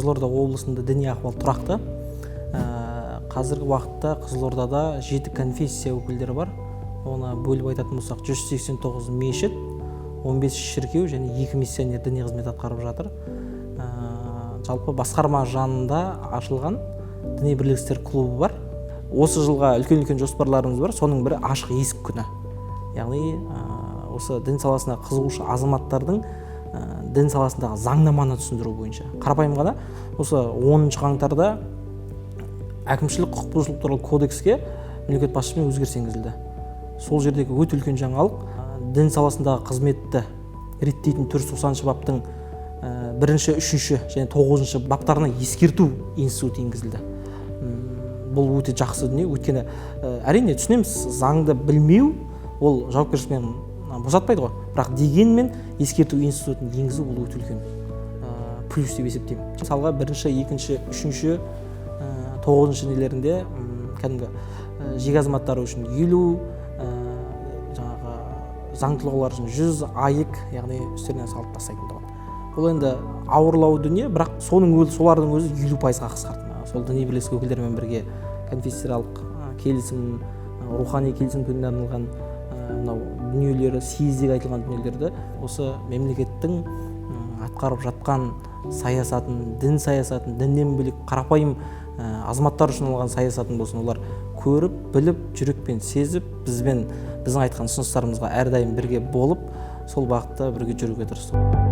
Қызылорда облысында діни ахуал тұрақты. Қазіргі уақытта Қызылордада 7 конфессия өкілдері бар. Оны бөліп айтатын болсақ, 189 мешіт, 15 шіркеу және 2 миссионер діни қызмет атқарып жатыр. Жалпы басқарма жанында ашылған діни бірлестіктер клубы бар. Осы жылға үлкен жоспарларымыз бар. Соның бірі ашық есік күні. Яғни осы дін саласына қызығушы азаматтардың дін саласындағы заңнаманы түсіндіру бойынша. Қарапайым ғана осы 10 қаңтарда әкімшілік құқық бұзушылық туралы кодекске мемлекет басшысымен өзгеріс енгізілді. Сол жердегі өте үлкен жаңалық, дін саласындағы қызметті реттейтін 490 баптың 1-ші, 3-ші және 9-ші баптарына ескерту институты енгізілді. Бұл өте жақсы дүние, өйткені әрине түсінеміз, заңды білмеу ол жауапкершіліктен босатпайды ғой, бірақ дегенмен ескерту институтын енгізу бұл өте үлкен плюс деп есептеймін. Мысалға 1-ші, 2-ші, 3-ші, 9-ші нелерінде кәдімгі жеке азаматтары үшін 50, жаңағы заң тұлғалар үшін 100 АЕК, яғни үстерінен салып тастайтындығы. Бұл енді ауырлау дүние, бірақ солардың өзі 50%-ға қысқарды. Сол діни бірлестік өкілдерімен бірге конфессияаралық келісім, рухани келісім күніне арналған мынау дүниелері, съездегі айтылған дүниелерді осы мемлекеттің атқарып жатқан саясатын, дін саясатын, діннен бөлек қарапайым азаматтар үшін алған саясатын болсын, олар көріп, біліп, жүрекпен сезіп, біздің айтқан ұсыныстарымызға әрдайым бірге болып, сол бағытта бірге жүруге тырысты.